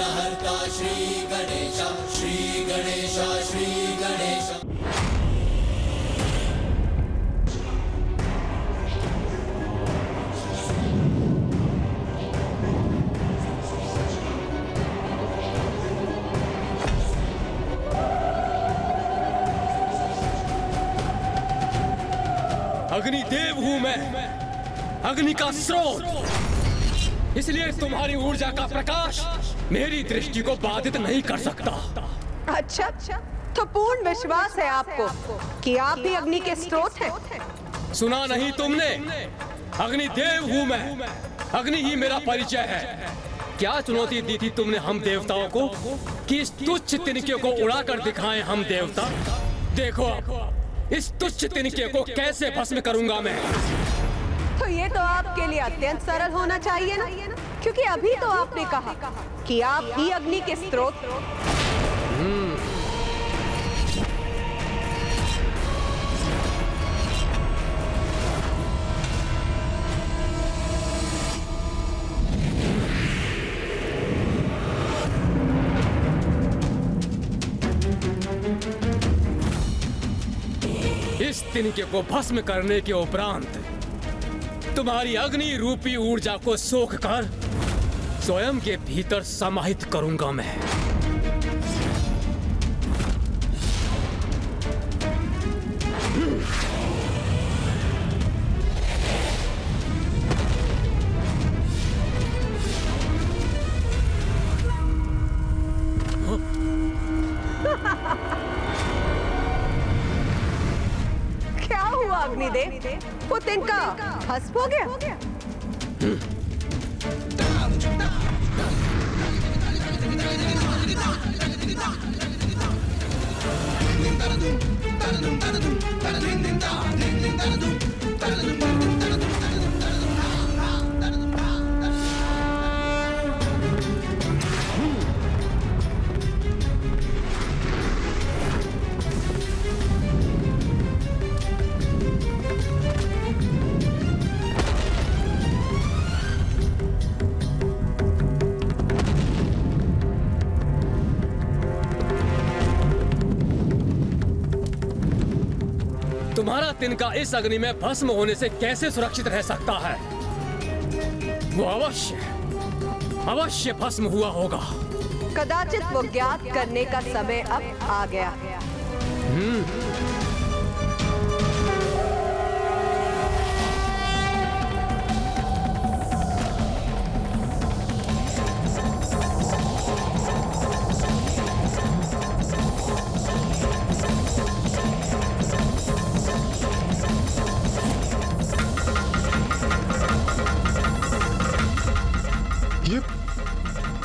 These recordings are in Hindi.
विघ्नहर्ता श्री गणेश, श्री गणेश, श्री गणेश। अग्निदेव हूं मैं, अग्नि का स्रोत, इसलिए तुम्हारी ऊर्जा का प्रकाश मेरी दृष्टि को बाधित नहीं कर सकता। अच्छा, तो पूर्ण विश्वास है आपको कि आप भी अग्नि के स्रोत हैं? सुना नहीं तुमने? अग्निदेव हूं मैं, अग्नि ही मेरा परिचय है। क्या चुनौती दी थी तुमने हम देवताओं को कि इस तुच्छ तिनके को उड़ाकर दिखाएं हम देवता? देखो इस तुच्छ तिनके को कैसे भस्म करूंगा मैं। तो ये तो आपके लिए अत्यंत सरल होना चाहिए ना, क्योंकि अभी तो आपने कहा कि आप ही अग्नि के स्रोत। इस तिनके को भस्म करने के उपरांत तुम्हारी अग्नि रूपी ऊर्जा को सोख कर स्वयं के भीतर समाहित करूंगा मैं। क्या हुआ अग्निदेव? वो तिनका भस्म हो गया? तुम्हारा तिनका इस अग्नि में भस्म होने से कैसे सुरक्षित रह सकता है? वो अवश्य भस्म हुआ होगा। कदाचित वो ज्ञात करने का समय अब आ गया।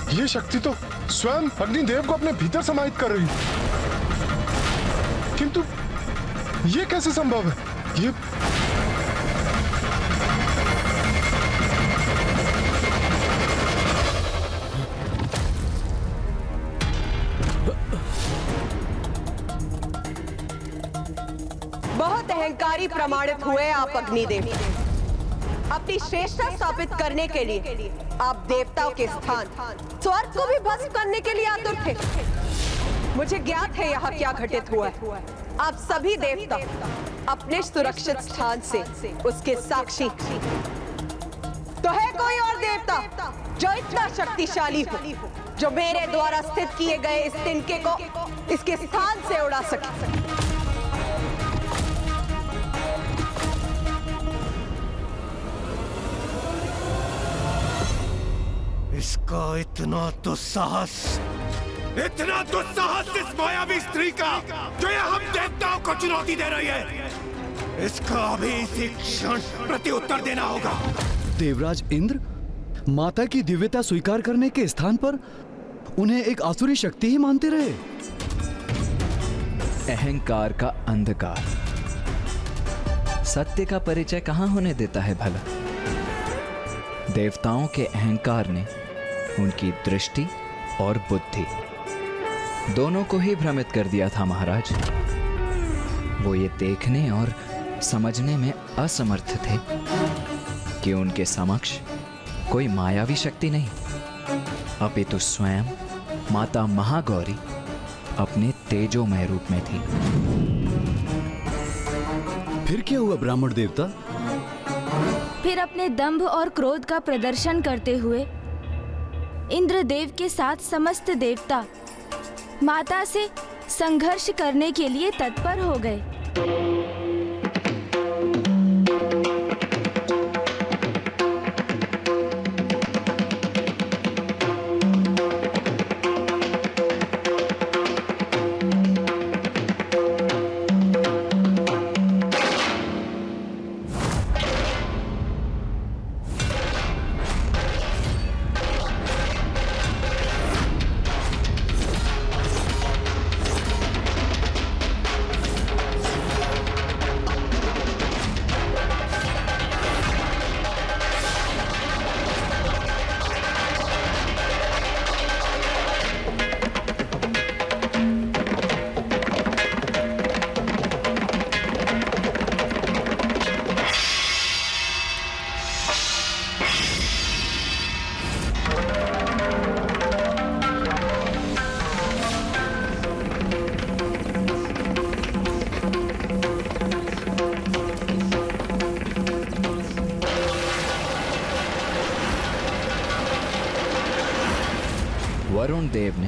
ये शक्ति तो स्वयं अग्निदेव को अपने भीतर समाहित कर रही है, किंतु ये कैसे संभव है? ये बहुत अहंकारी प्रमाणित हुए आप अग्निदेव। अपनी श्रेष्ठता स्थापित करने के लिए आप देवताओं के स्थान स्वर्ग को भी भस्म करने के लिए आतुर थे। मुझे ज्ञात है यहाँ क्या घटित हुआ है। आप सभी देवता अपने सुरक्षित स्थान से उसके साक्षी। तो है कोई और देवता जो इतना शक्तिशाली हो, जो मेरे द्वारा स्थित किए गए इस तिनके को इसके स्थान से उड़ा सके? इसका इतना दुस्साहस इस मायावी स्त्री का जो ये हम देवताओं को चुनौती दे रही है, इसका अभी इसी क्षण प्रत्युत्तर देना होगा। देवराज इंद्र माता की दिव्यता स्वीकार करने के स्थान पर उन्हें एक आसुरी शक्ति ही मानते रहे। अहंकार का अंधकार सत्य का परिचय कहां होने देता है भला। देवताओं के अहंकार ने उनकी दृष्टि और बुद्धि दोनों को ही भ्रमित कर दिया था महाराज। वो ये देखने और समझने में असमर्थ थे कि उनके समक्ष कोई मायावी शक्ति नहीं अपितु स्वयं माता महागौरी अपने तेजोमय रूप में थी। फिर क्या हुआ ब्राह्मण देवता? फिर अपने दंभ और क्रोध का प्रदर्शन करते हुए इंद्रदेव के साथ समस्त देवता माता से संघर्ष करने के लिए तत्पर हो गए। वरुण देव ने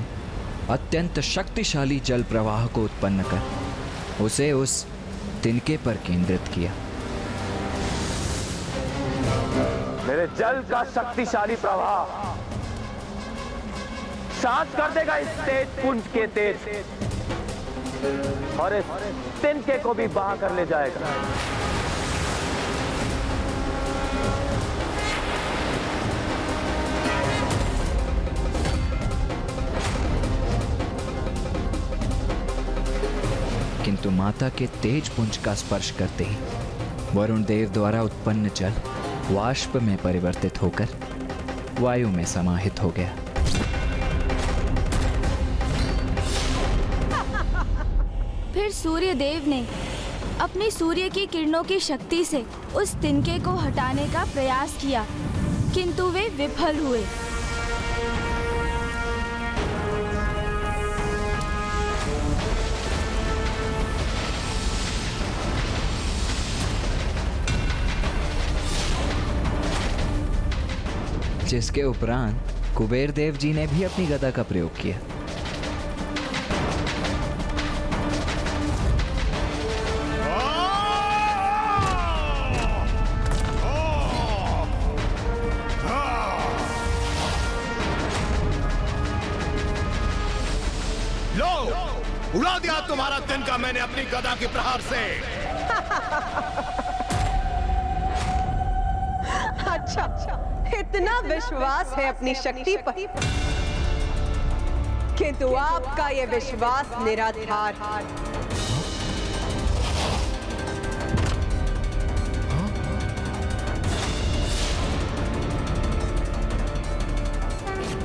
अत्यंत शक्तिशाली जल प्रवाह को उत्पन्न कर उसे उस तिनके पर केंद्रित किया। मेरे जल का शक्तिशाली प्रवाह शांत कर देगा इस तेज पुंज के तेज और इस तिनके को भी बहा कर ले जाएगा। किंतु माता के तेज पुंज का स्पर्श करते ही वरुण देव द्वारा उत्पन्न जल वाष्प में परिवर्तित होकर वायु में समाहित हो गया। फिर सूर्य देव ने अपनी सूर्य की किरणों की शक्ति से उस तिनके को हटाने का प्रयास किया, किंतु वे विफल हुए। जिसके उपरांत कुबेर देव जी ने भी अपनी गदा का प्रयोग किया। लो, उड़ा दिया तुम्हारा तिनका मैंने अपनी गदा के प्रहार से। अच्छा, इतना विश्वास है अपनी शक्ति पर, किंतु आपका यह विश्वास निराधार।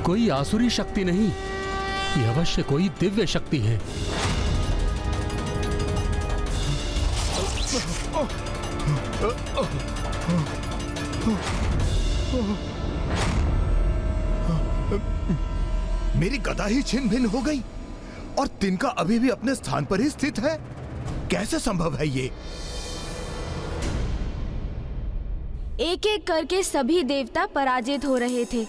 कोई आसुरी शक्ति नहीं, यह अवश्य कोई दिव्य शक्ति है। मेरी गदा ही छिन्न भिन्न हो गई और तिनका अभी भी अपने स्थान पर ही स्थित है। कैसे संभव है ये? एक एक करके सभी देवता पराजित हो रहे थे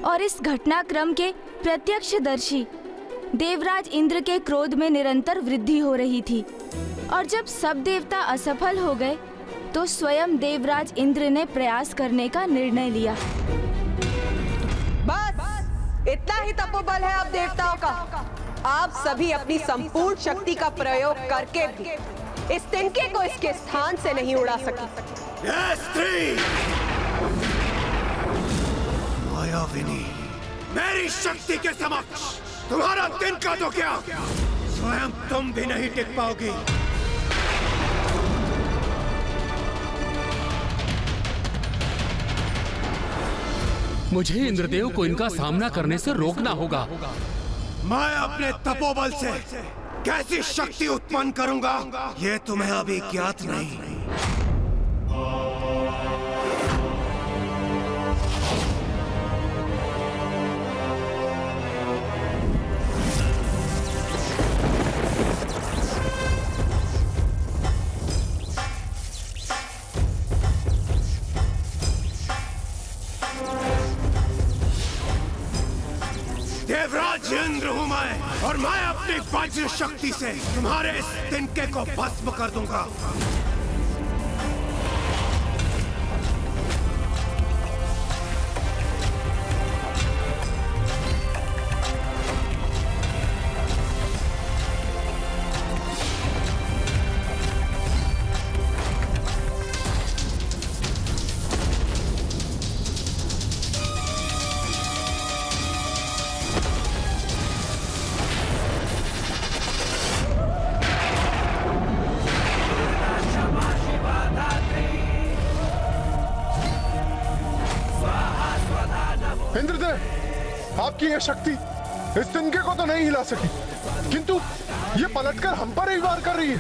और इस घटनाक्रम के प्रत्यक्षदर्शी देवराज इंद्र के क्रोध में निरंतर वृद्धि हो रही थी। और जब सब देवता असफल हो गए तो स्वयं देवराज इंद्र ने प्रयास करने का निर्णय लिया। बस इतना ही तपोबल है आप देवताओं का। आप सभी अपनी संपूर्ण शक्ति का प्रयोग करके भी इस तिनके को इसके स्थान से नहीं उड़ा सके। मायाविनी, मेरी शक्ति के समक्ष तुम्हारा तिनका तो क्या, स्वयं तुम भी नहीं टिक पाओगी। मुझे इंद्रदेव को इनका सामना करने से रोकना होगा। मैं अपने तपोबल से कैसी शक्ति उत्पन्न करूंगा ये तुम्हें अभी ज्ञात नहीं। देवराज इंद्र हूं मैं, और मैं अपनी वज्र शक्ति से तुम्हारे इस तिनके को भस्म कर दूंगा। इंद्रदेव, आपकी यह शक्ति इस तिनके को तो नहीं हिला सकी, किंतु ये पलटकर हम पर ही वार कर रही है।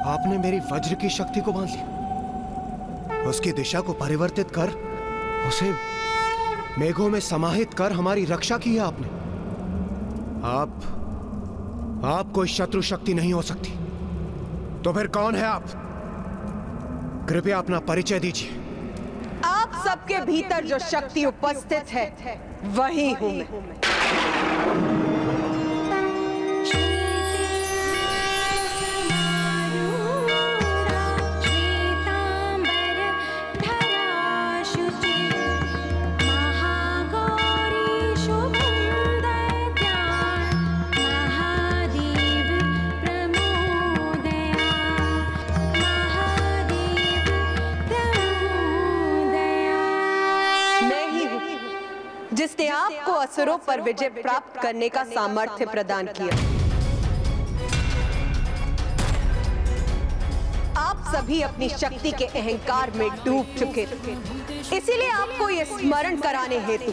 आपने मेरी वज्र की शक्ति को बांध लिया, उसकी दिशा को परिवर्तित कर उसे मेघों में समाहित कर हमारी रक्षा की है आपने। आप कोई शत्रु शक्ति नहीं हो सकती, तो फिर कौन है आप? कृपया अपना परिचय दीजिए। आप सबके भीतर जो शक्ति उपस्थित है वही हूं मैं। जिसने आपको असुरों पर विजय प्राप्त करने का सामर्थ्य प्रदान किया। आप सभी अपनी शक्ति के अहंकार में डूब चुके थे, इसीलिए आपको यह स्मरण कराने हेतु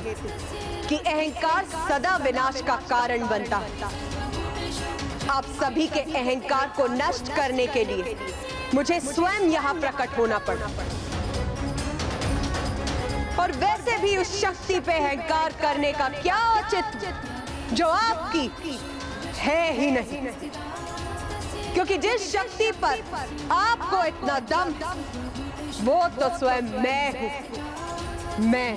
कि अहंकार सदा विनाश का कारण बनता है। आप सभी के अहंकार को नष्ट करने के लिए मुझे स्वयं यहाँ प्रकट होना पड़ा, और वैसे भी उस शक्ति पे अहंकार करने का क्या औचित्य जो आपकी है ही नहीं, क्योंकि जिस शक्ति पर आपको इतना दम वो तो स्वयं मैं हूं। मैं।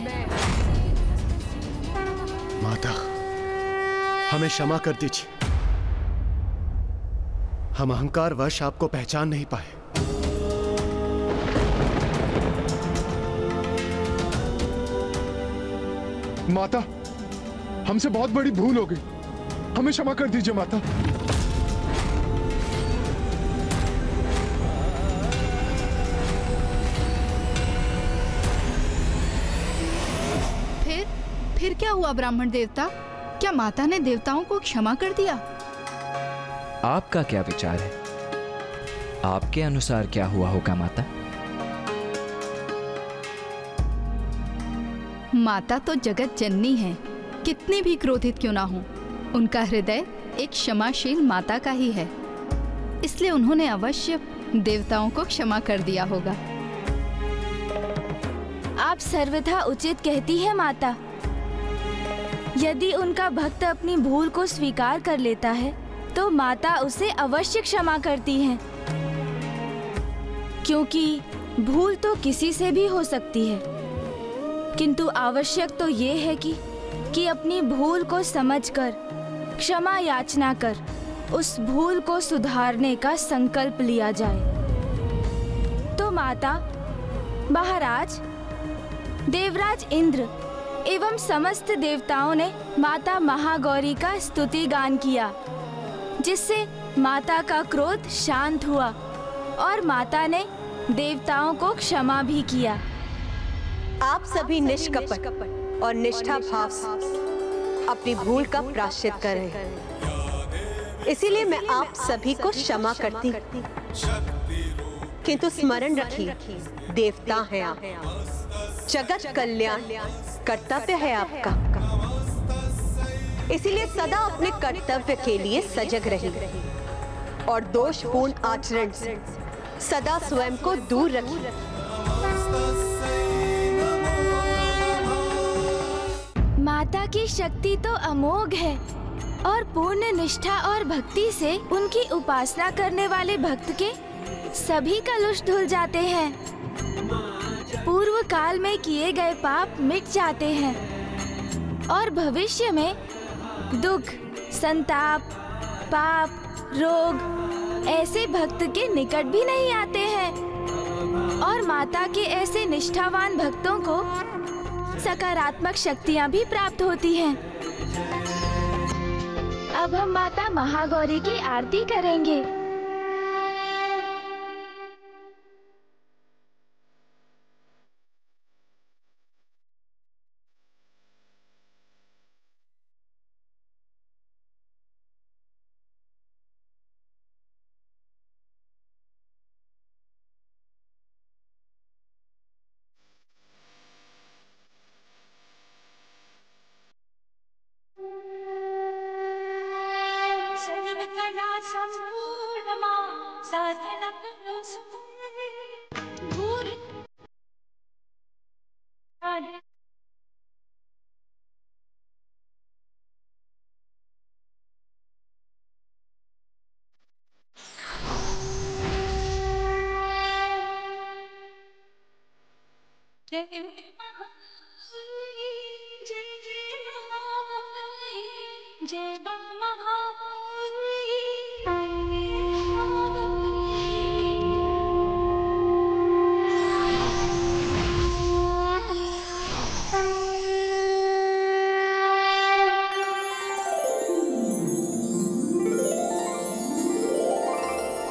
माता, हमें क्षमा कर दीजिए, हम अहंकारवश आपको पहचान नहीं पाए। माता, हमसे बहुत बड़ी भूल हो गई, हमें क्षमा कर दीजिए माता। फिर क्या हुआ ब्राह्मण देवता? क्या माता ने देवताओं को क्षमा कर दिया? आपका क्या विचार है? आपके अनुसार क्या हुआ होगा माता? माता तो जगत जननी है, कितनी भी क्रोधित क्यों ना हो, उनका हृदय एक क्षमाशील माता का ही है, इसलिए उन्होंने अवश्य देवताओं को क्षमा कर दिया होगा। आप सर्वथा उचित कहती है माता। यदि उनका भक्त अपनी भूल को स्वीकार कर लेता है तो माता उसे अवश्य क्षमा करती हैं, क्योंकि भूल तो किसी से भी हो सकती है, किंतु आवश्यक तो ये है कि अपनी भूल को समझकर क्षमा याचना कर उस भूल को सुधारने का संकल्प लिया जाए। तो माता, महाराज, देवराज इंद्र एवं समस्त देवताओं ने माता महागौरी का स्तुति गान किया, जिससे माता का क्रोध शांत हुआ और माता ने देवताओं को क्षमा भी किया। आप सभी निष्कपट और निष्ठा भाव से अपनी भूल का प्रायश्चित कर रहे हैं, इसीलिए मैं आप सभी को क्षमा करती। किंतु स्मरण रखिए, देवता हैं आप, जगत कल्याण कर्तव्य है आपका, इसीलिए सदा अपने कर्तव्य के लिए सजग रहिए और दोषपूर्ण आचरण से सदा स्वयं को दूर रखिए। माता की शक्ति तो अमोघ है और पूर्ण निष्ठा और भक्ति से उनकी उपासना करने वाले भक्त के सभी कलुष धुल जाते हैं। पूर्व काल में किए गए पाप मिट जाते हैं और भविष्य में दुख, संताप, पाप, रोग ऐसे भक्त के निकट भी नहीं आते हैं। और माता के ऐसे निष्ठावान भक्तों को सकारात्मक शक्तियां भी प्राप्त होती हैं। अब हम माता महागौरी की आरती करेंगे।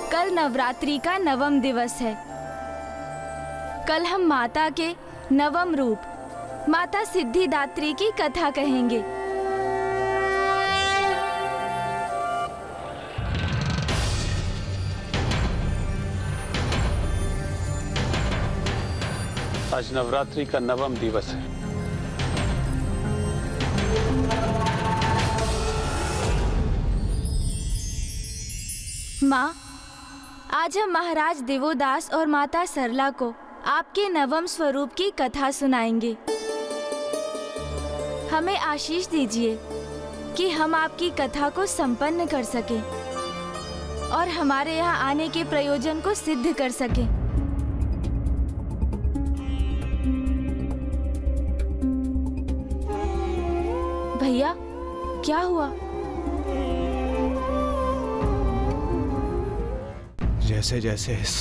कल नवरात्रि का नवम दिवस है। कल हम माता के नवम रूप माता सिद्धिदात्री की कथा कहेंगे। आज नवरात्रि का नवम दिवस है। माँ, आज हम महाराज दिवोदास और माता सरला को आपके नवम स्वरूप की कथा सुनाएंगे। हमें आशीष दीजिए कि हम आपकी कथा को संपन्न कर सकें और हमारे यहाँ आने के प्रयोजन को सिद्ध कर सकें। भैया, क्या हुआ? जैसे जैसे इस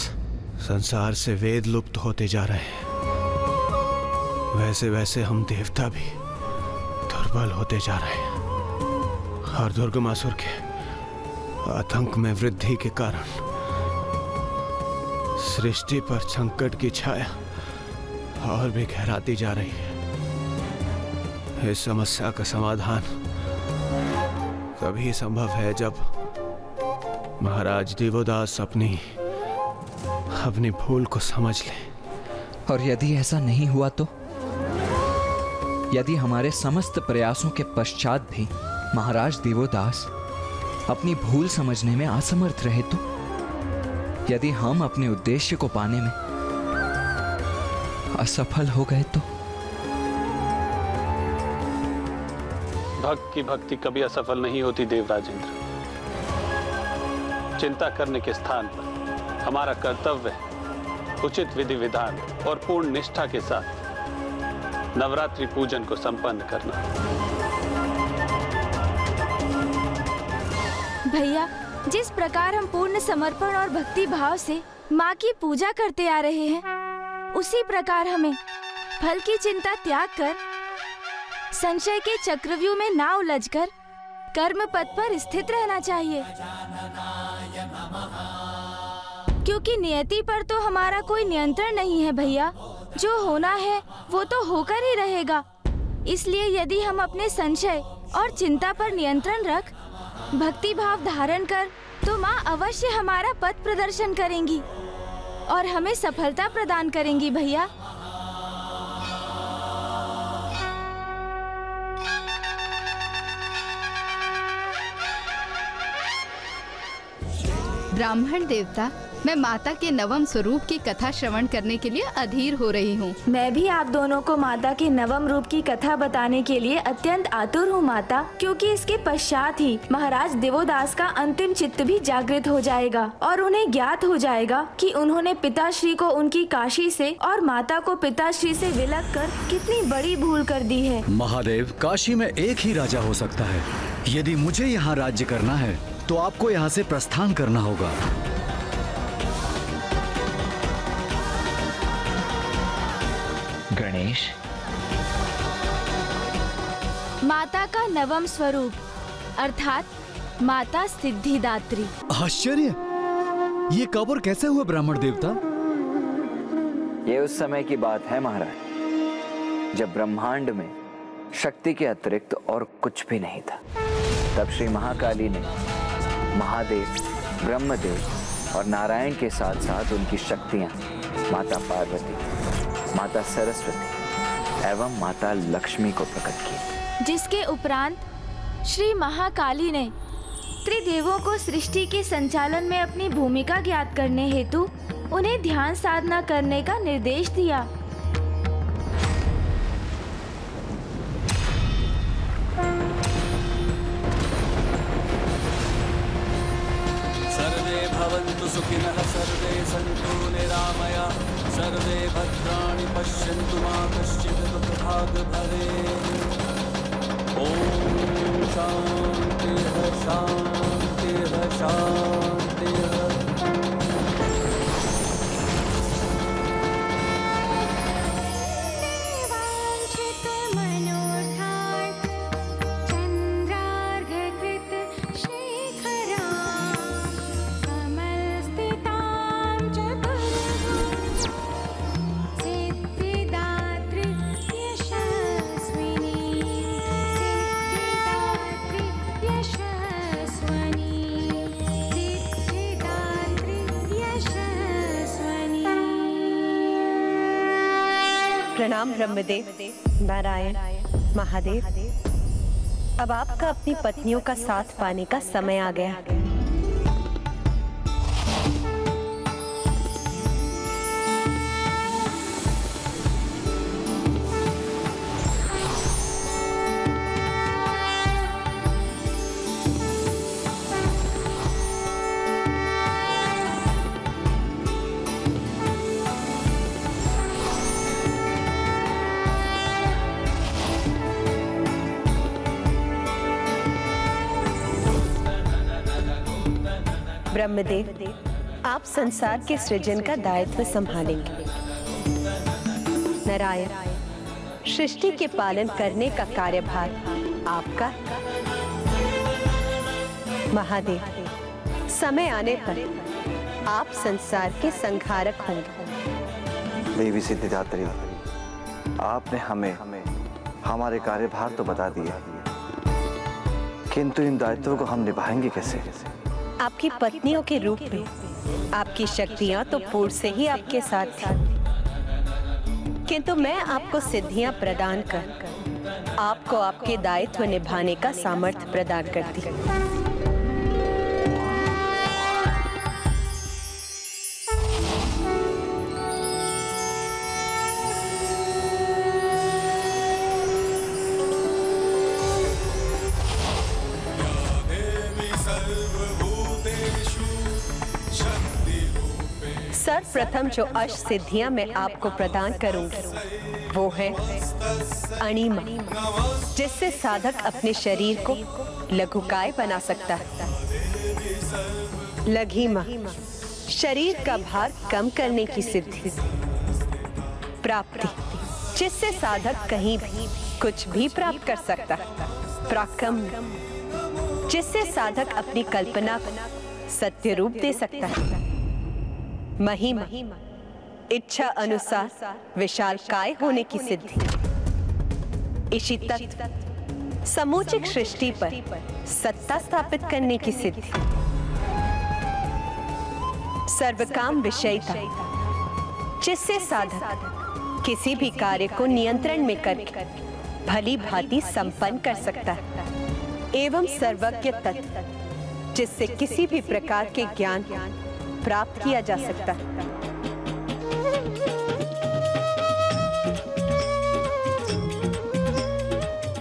संसार से वेद लुप्त होते जा रहे हैं, वैसे वैसे हम देवता भी दुर्बल होते जा रहे हैं। और दुर्गमासुर के आतंक में वृद्धि के कारण सृष्टि पर संकट की छाया और भी गहराती जा रही है। इस समस्या का समाधान तभी संभव है जब महाराज दिवोदास अपनी भूल को समझ लें। और यदि ऐसा नहीं हुआ तो? यदि हमारे समस्त प्रयासों के पश्चात भी महाराज दिवोदास अपनी भूल समझने में असमर्थ रहे तो? यदि हम अपने उद्देश्य को पाने में असफल हो गए तो? भक्त की भक्ति कभी असफल नहीं होती देवराज इंद्र। चिंता करने के स्थान पर हमारा कर्तव्य है उचित विधि विधान और पूर्ण निष्ठा के साथ नवरात्रि पूजन को संपन्न करना। भैया, जिस प्रकार हम पूर्ण समर्पण और भक्ति भाव से माँ की पूजा करते आ रहे हैं, उसी प्रकार हमें फल की चिंता त्याग कर संशय के चक्रव्यूह में ना उलझकर कर्म पथ पर स्थित रहना चाहिए, क्योंकि क्योंकि नियति पर तो हमारा कोई नियंत्रण नहीं है भैया। जो होना है वो तो होकर ही रहेगा। इसलिए यदि हम अपने संशय और चिंता पर नियंत्रण रख भक्ति भाव धारण कर तो माँ अवश्य हमारा पथ प्रदर्शन करेंगी और हमें सफलता प्रदान करेंगी भैया। ब्राह्मण देवता, मैं माता के नवम स्वरूप की कथा श्रवण करने के लिए अधीर हो रही हूँ। मैं भी आप दोनों को माता के नवम रूप की कथा बताने के लिए अत्यंत आतुर हूँ माता, क्योंकि इसके पश्चात ही महाराज देवोदास का अंतिम चित्त भी जागृत हो जाएगा और उन्हें ज्ञात हो जाएगा कि उन्होंने पिताश्री को उनकी काशी से और माता को पिताश्री से विलग कर कितनी बड़ी भूल कर दी है। महादेव, काशी में एक ही राजा हो सकता है। यदि मुझे यहाँ राज्य करना है तो आपको यहाँ से प्रस्थान करना होगा। गणेश, माता का नवम स्वरूप अर्थात माता सिद्धिदात्री। आश्चर्य! ये कब और कैसे हुआ ब्राह्मण देवता? ये उस समय की बात है महाराज, जब ब्रह्मांड में शक्ति के अतिरिक्त और कुछ भी नहीं था। तब श्री महाकाली ने महादेव, ब्रह्मदेव और नारायण के साथ साथ उनकी शक्तियां माता पार्वती, माता सरस्वती एवं माता लक्ष्मी को प्रकट की, जिसके उपरांत श्री महाकाली ने त्रिदेवों को सृष्टि के संचालन में अपनी भूमिका ज्ञात करने हेतु उन्हें ध्यान साधना करने का निर्देश दिया। सर्वे भवन्तु सुखिनः, सर्वे सन्तु निरामया, सर्वे भद्राणि पश्यन्तु मा कश्चित् दुःखभाग् भवेत्। ॐ शान्तिः शान्तिः शान्तिः। प्रणाम ब्रह्मदेव, नारायण, महादेव। अब आपका अपनी पत्नियों का साथ पाने का समय आ गया। ब्रह्मदेव, आप संसार के सृजन का दायित्व संभालेंगे। नारायण, सृष्टि के पालन करने का कार्यभार आपका। महादेव, समय आने पर आप संसार के संहारक होंगे। देवी सिद्धिदात्री, आपने हमें हमारे कार्यभार तो बता दिया, किंतु इन दायित्वों को हम निभाएंगे कैसे? आपकी पत्नियों के रूप में आपकी शक्तियां तो पूर्व से ही आपके साथ थी, किंतु मैं आपको सिद्धियां प्रदान कर आपको आपके दायित्व निभाने का सामर्थ्य प्रदान करती। सर्वप्रथम जो अष्ट सिद्धियां मैं आपको प्रदान करूंगी वो है अणिमा, जिससे साधक अपने शरीर को लघुकाय बना सकता है। लघिमा, शरीर का भार कम करने की सिद्धि। प्राप्ति, जिससे साधक कहीं भी कुछ भी प्राप्त कर सकता है। प्राकम, जिससे साधक अपनी कल्पना को सत्य रूप दे सकता है। महिमा, इच्छा अनुसार विशालकाय होने की सिद्धि, इसी तत्व समूचिक सृष्टि पर सत्ता स्थापित करने की सिद्धि, सर्वकाम विषयता, जिससे साधक किसी भी कार्य को नियंत्रण में करके भली भांति संपन्न कर सकता है, एवं सर्वज्ञ तत्व, जिससे किसी भी प्रकार के ज्ञान प्राप्त किया जा सकता है।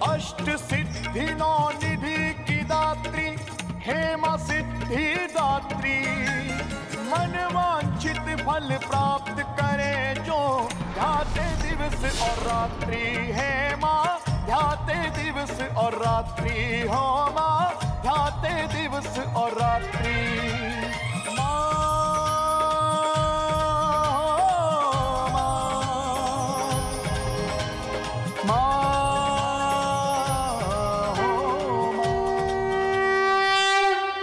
अष्ट सिद्धि नौ निधि की दात्री, हेमा सिद्धि दात्री, मन वांछित फल प्राप्त करे जो ध्याते दिवस और रात्रि। हेमा ध्याते दिवस और रात्रि, हो मां ध्याते दिवस और रात्रि।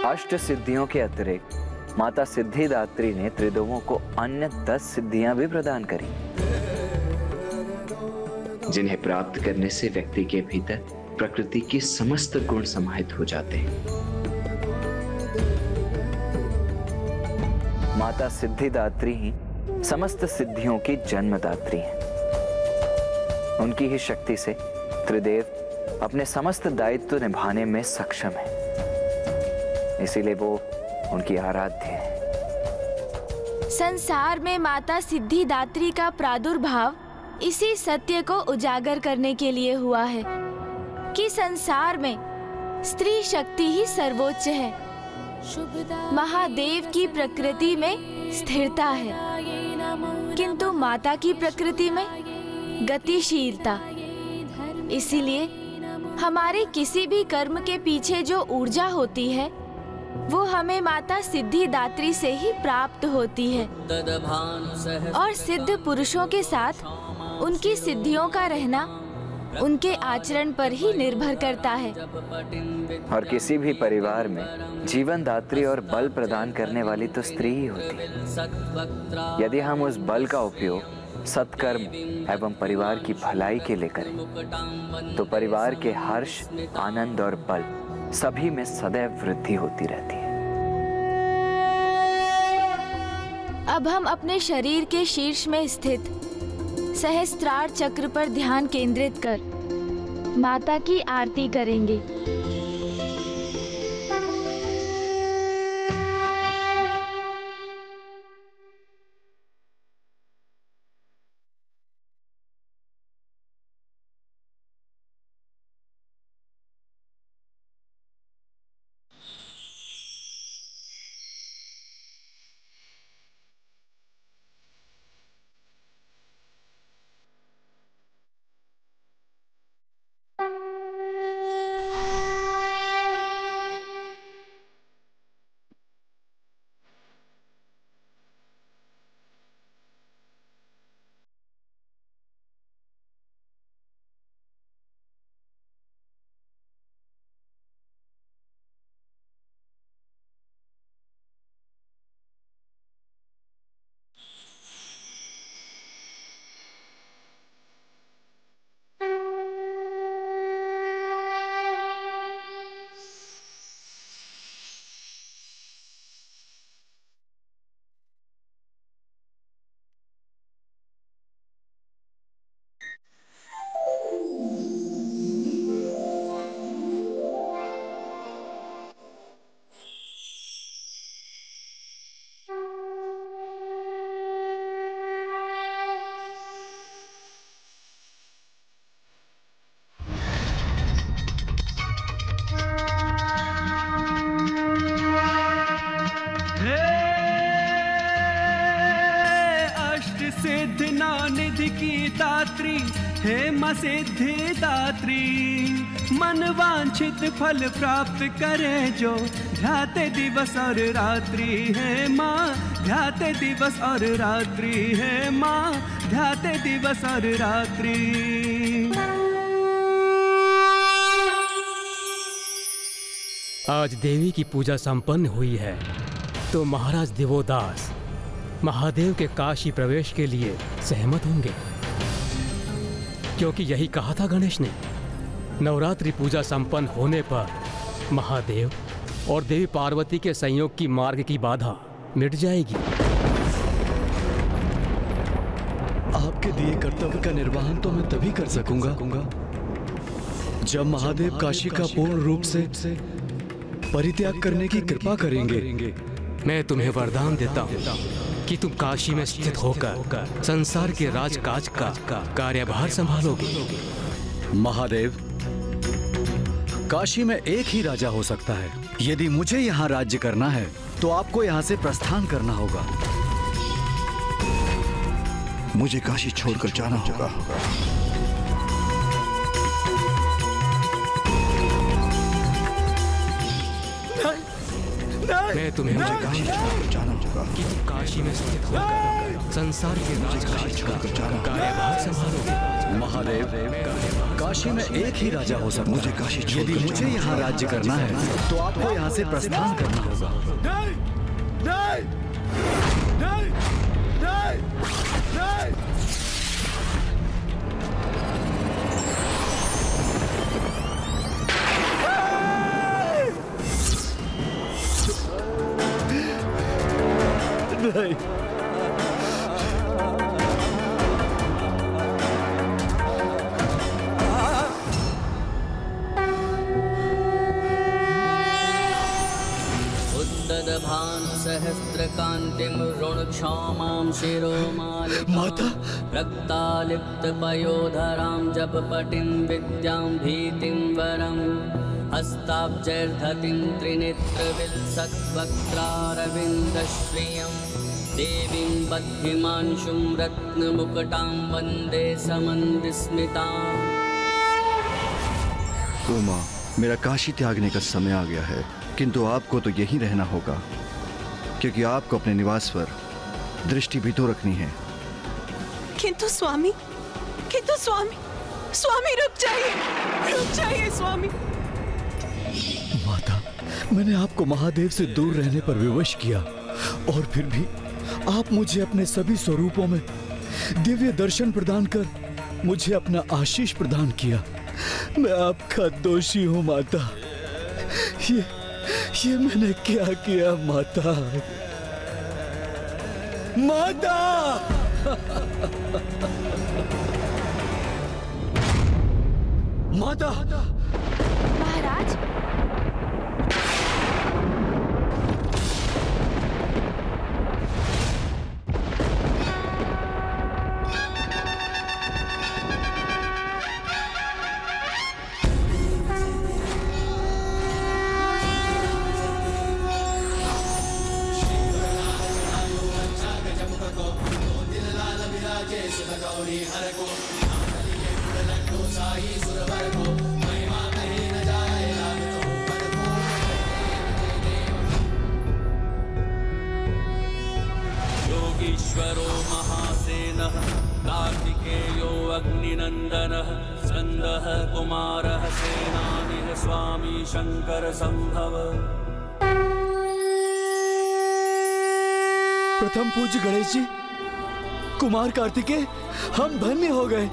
अष्ट सिद्धियों के अतिरिक्त माता सिद्धिदात्री ने त्रिदेवों को अन्य 10 सिद्धियां भी प्रदान करी, जिन्हें प्राप्त करने से व्यक्ति के भीतर प्रकृति के समस्त गुण समाहित हो जाते हैं। माता सिद्धिदात्री ही समस्त सिद्धियों की जन्मदात्री हैं। उनकी ही शक्ति से त्रिदेव अपने समस्त दायित्व निभाने में सक्षम है, इसीलिए वो उनकी आराध्य है। संसार में माता सिद्धिदात्री का प्रादुर्भाव इसी सत्य को उजागर करने के लिए हुआ है कि संसार में स्त्री शक्ति ही सर्वोच्च है। महादेव की प्रकृति में स्थिरता है, किंतु माता की प्रकृति में गतिशीलता। इसीलिए हमारे किसी भी कर्म के पीछे जो ऊर्जा होती है वो हमें माता सिद्धिदात्री से ही प्राप्त होती है। और सिद्ध पुरुषों के साथ उनकी सिद्धियों का रहना उनके आचरण पर ही निर्भर करता है। और किसी भी परिवार में जीवन दात्री और बल प्रदान करने वाली तो स्त्री ही होती है। यदि हम उस बल का उपयोग सत्कर्म एवं परिवार की भलाई के लिए करें तो परिवार के हर्ष, आनंद और बल सभी में सदैव वृद्धि होती रहती है। अब हम अपने शरीर के शीर्ष में स्थित सहस्त्रार चक्र पर ध्यान केंद्रित कर माता की आरती करेंगे। निधि की दात्री, हेमा सिद्धिदात्री, मन वांछित फल प्राप्त करे जो ध्याते दिवस और रात्रि। है माँ ध्याते दिवस और रात्रि, है माँ ध्याते दिवस और रात्रि। आज देवी की पूजा संपन्न हुई है तो महाराज दिवोदास महादेव के काशी प्रवेश के लिए सहमत होंगे, क्योंकि यही कहा था गणेश ने, नवरात्रि पूजा संपन्न होने पर महादेव और देवी पार्वती के संयोग की मार्ग की बाधा मिट जाएगी। आपके दिए कर्तव्य का निर्वहन तो मैं तभी कर सकूंगा जब महादेव काशी का पूर्ण रूप से परित्याग करने की कृपा करेंगे। मैं तुम्हें वरदान देता हूँ कि तुम काशी में स्थित होकर संसार के राजकाज का कार्यभार संभालोगे। महादेव, काशी में एक ही राजा हो सकता है। यदि मुझे यहाँ राज्य करना है तो आपको यहाँ से प्रस्थान करना होगा। मुझे काशी छोड़कर जाना होगा। मैं तुम्हें काशी छोड़कर जाना होगा कि तुम काशी में स्थित होकर संसार के राजकाज का कार्यभार संभालोगे। महादेव, काशी में एक ही राजा हो सकता है। मुझे काशी यदि मुझे यहाँ राज्य करना है तो आपको यहाँ से प्रस्थान करना होगा। नहीं, नहीं, नहीं, नहीं, नहीं। नहीं। सहस्त्रकान्तिं ऋणक्षौमां माता रक्तालिप्तपयोधरां जपपटिं विद्यां भीतिं वरं हस्ताब्जैर्धतिं त्रिनेत्रविलसद्वक्त्रारविन्दश्रियं देवीं बद्धिमांशुं रत्नमुकुटां वन्दे समन्विस्मिताम्। ओ माँ, मेरा काशी त्यागने का समय आ गया है, किंतु आपको तो यहीं रहना होगा, क्योंकि आपको अपने निवास पर दृष्टि भी तो रखनी है। किंतु स्वामी, स्वामी रुक जाइए स्वामी। माता, मैंने आपको महादेव से दूर रहने पर विवश किया और फिर भी आप मुझे अपने सभी स्वरूपों में दिव्य दर्शन प्रदान कर मुझे अपना आशीष प्रदान किया। मैं आपका दोषी हूँ माता। ये मैंने क्या किया माता? माता! माता! महाराज, योगीश्वरो महासेनः कार्तिकेयो अग्निनन्दनः स्कन्दः कुमारः सेनानिः स्वामी शंकर संभव। प्रथम पूज्य गणेश जी, कुमार कार्तिकेय, हम धन्य हो गए।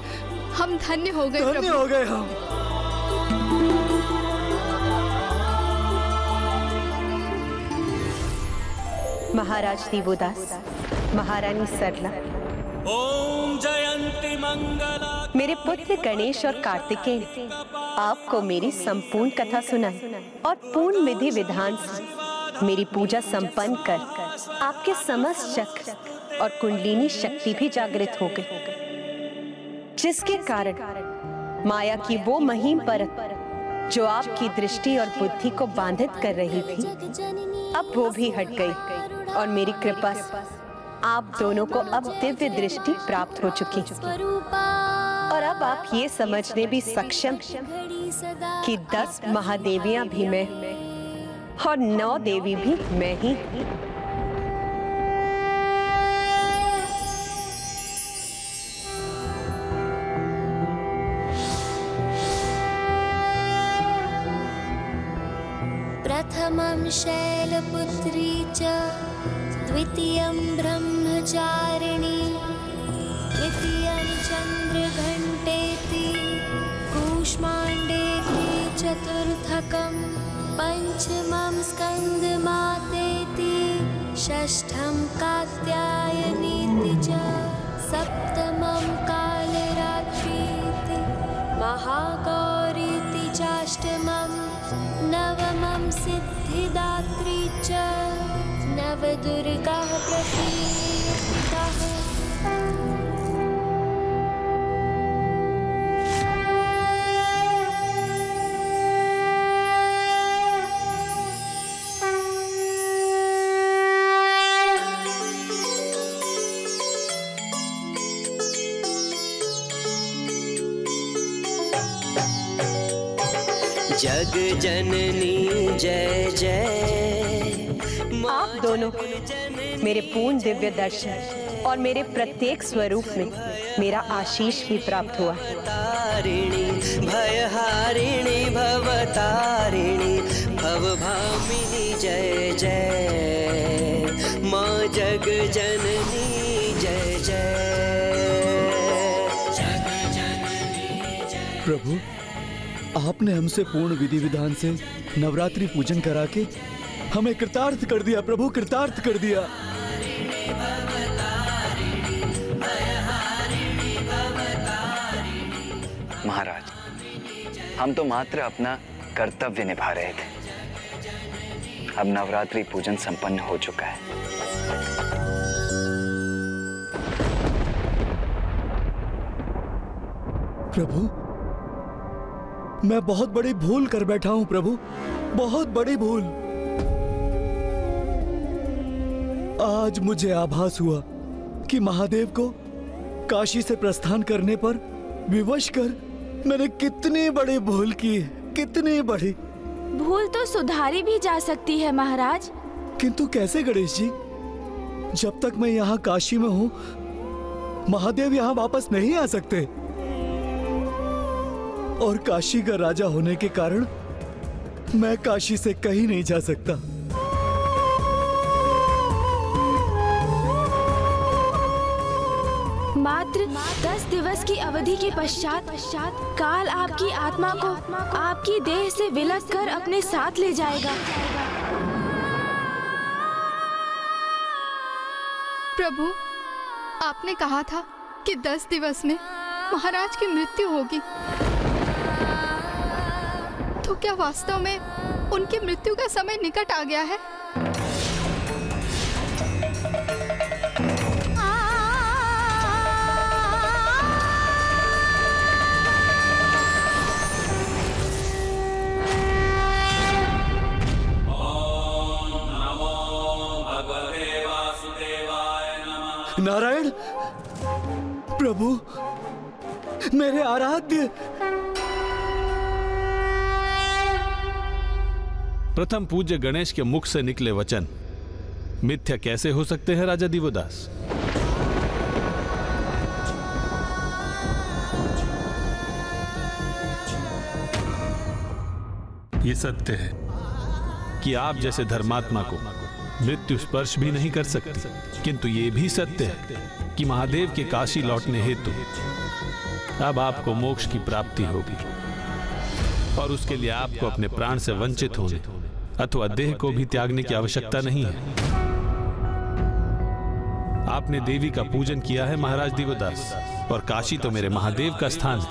हम धन्य हो गए। धन्य हो गए हम। महाराज दिवोदास, महारानी सरला, ओम जयंती मंगला। मेरे पुत्र गणेश और कार्तिकेय ने आपको मेरी संपूर्ण कथा सुनाई और पूर्ण विधि विधान से मेरी पूजा संपन्न कर आपके समस्त चक्र और कुंडलिनी शक्ति भी जागृत हो गई, जिसके कारण माया की वो महीन परत जो आपकी दृष्टि और बुद्धि को बाधित कर रही थी, अब वो भी हट गई और मेरी कृपा से आप दोनों को अब दिव्य दृष्टि प्राप्त हो चुकी और अब आप ये समझने भी सक्षम कि 10 महादेवियां भी मैं और 9 देवी भी मैं ही। प्रथमं शैलपुत्री च द्वितीयं ब्रह्मचारिणी ब्रह्मचारिणी तृतीयं चन्द्रघण्टेति कूष्माण्डेति चतुर्थकं पंचमं स्कन्दमातेति षष्ठं कात्यायनीति च सप्तमं कालरात्रीति महागौरीति चाष्टमं नवमं सिद्धिदात्री च नवदुर्गाः प्रतीताः। जग जननी जय जय। आप दोनों मेरे पूर्ण दिव्य दर्शन और मेरे प्रत्येक स्वरूप में मेरा आशीष भी प्राप्त हुआ। तारिणी भयहारिणी भवतारिणी भवभामिनी जय जय। माँ जग जननी जय जय। प्रभु, आपने हमसे पूर्ण विधि विधान से नवरात्रि पूजन करा के हमें कृतार्थ कर दिया। प्रभु, कृतार्थ कर दिया। महाराज, हम तो मात्र अपना कर्तव्य निभा रहे थे। अब नवरात्रि पूजन संपन्न हो चुका है। प्रभु, मैं बहुत बड़ी भूल कर बैठा हूं प्रभु, बहुत बड़ी भूल। आज मुझे आभास हुआ कि महादेव को काशी से प्रस्थान करने पर विवश कर मैंने कितनी बड़ी भूल की है, कितनी बड़ी। भूल तो सुधारी भी जा सकती है महाराज। किंतु कैसे गणेश जी? जब तक मैं यहाँ काशी में हूँ, महादेव यहाँ वापस नहीं आ सकते। और काशी का राजा होने के कारण मैं काशी से कहीं नहीं जा सकता। मात्र 10 दिवस की अवधि के पश्चात काल आपकी आत्मा को आपकी देह से विलग कर अपने साथ ले जाएगा। प्रभु, आपने कहा था कि 10 दिवस में महाराज की मृत्यु होगी, तो क्या वास्तव में उनकी मृत्यु का समय निकट आ गया है? नारायण प्रभु, मेरे आराध्य। प्रथम पूज्य गणेश के मुख से निकले वचन मिथ्या कैसे हो सकते हैं राजा दिवोदास? ये सत्य है कि आप जैसे धर्मात्मा को मृत्यु स्पर्श भी नहीं कर सकती, किंतु ये भी सत्य है कि महादेव के काशी लौटने हेतु अब आपको मोक्ष की प्राप्ति होगी और उसके लिए आपको अपने प्राण से वंचित होने अथवा देह को भी त्यागने की आवश्यकता नहीं है। आपने देवी का पूजन किया है महाराज दिवोदास, और काशी तो मेरे महादेव का स्थान है,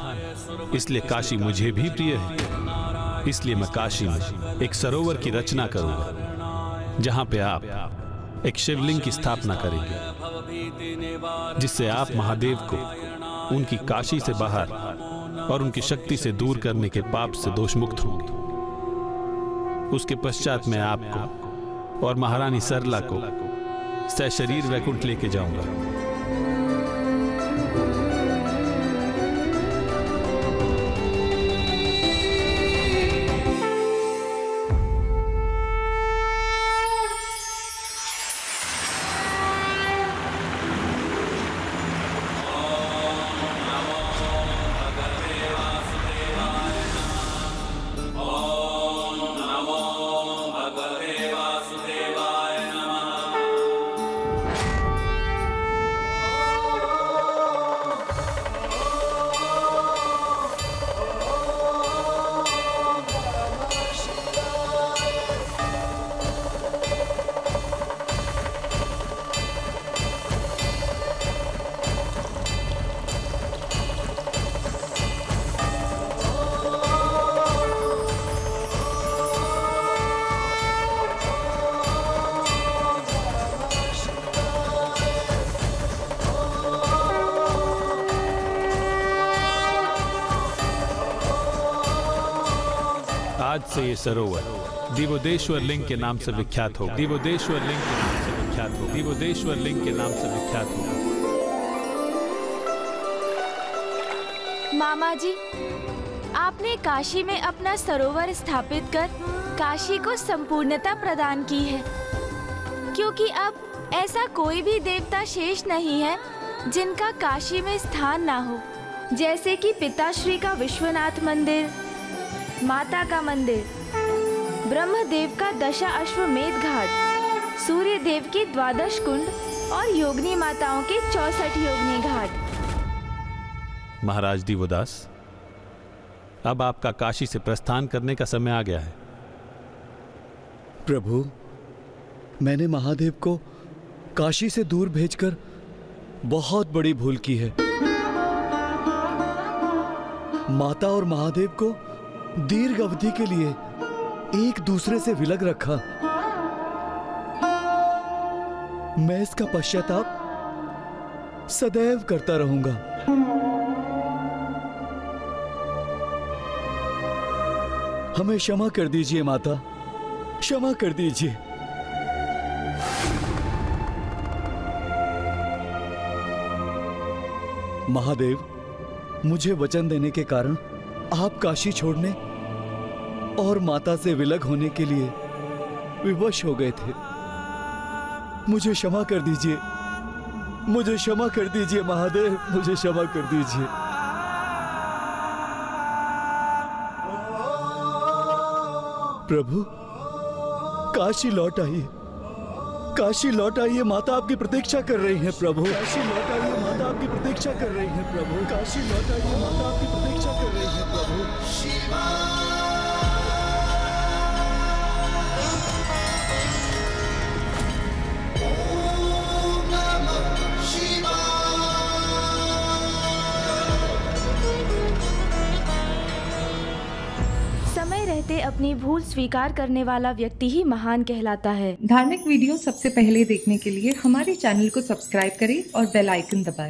इसलिए काशी मुझे भी प्रिय है। इसलिए मैं काशी में एक सरोवर की रचना करूंगा जहां पे आप एक शिवलिंग की स्थापना करेंगे, जिससे आप महादेव को उनकी काशी से बाहर और उनकी शक्ति से दूर करने के पाप से दोष मुक्त होंगे। उसके पश्चात मैं आपको और महारानी सरला को सशरीर वैकुंठ लेके जाऊंगा। आज से ये सरोवर दिवोदेश्वर लिंग के नाम से विख्यात होगा। दिवोदेश्वर लिंग के नाम से विख्यात होगा। दिवोदेश्वर लिंग के नाम से विख्यात होगा। मामा जी, आपने काशी में अपना सरोवर स्थापित कर काशी को संपूर्णता प्रदान की है, क्योंकि अब ऐसा कोई भी देवता शेष नहीं है जिनका काशी में स्थान ना हो। जैसे कि पिताश्री का विश्वनाथ मंदिर, माता का मंदिर, ब्रह्मदेव का दशा अश्वमेध घाट, सूर्य देव के 12 कुंड और योगिनी माताओं के 64 योगिनी घाट। महाराज दिवोदास, अब आपका काशी से प्रस्थान करने का समय आ गया है। प्रभु, मैंने महादेव को काशी से दूर भेजकर बहुत बड़ी भूल की है। माता और महादेव को दीर्घ अवधि के लिए एक दूसरे से विलग रखा। मैं इसका पश्चाताप सदैव करता रहूंगा। हमें क्षमा कर दीजिए माता, क्षमा कर दीजिए। महादेव, मुझे वचन देने के कारण आप काशी छोड़ने और माता से विलग होने के लिए विवश हो गए थे। मुझे क्षमा कर दीजिए, मुझे क्षमा कर दीजिए महादेव, मुझे क्षमा कर दीजिए। प्रभु, काशी लौट आइए, काशी लौट आइए, माता आपकी प्रतीक्षा कर रही है। प्रभु, काशी लौट आइए, माता आपकी प्रतीक्षा कर रही है। प्रभु, काशी लौट आइए, माता आपकी प्रतीक्षा कर रही है। प्रभु शिवा। समय रहते अपनी भूल स्वीकार करने वाला व्यक्ति ही महान कहलाता है। धार्मिक वीडियो सबसे पहले देखने के लिए हमारे चैनल को सब्सक्राइब करें और बेल आइकन दबाएं।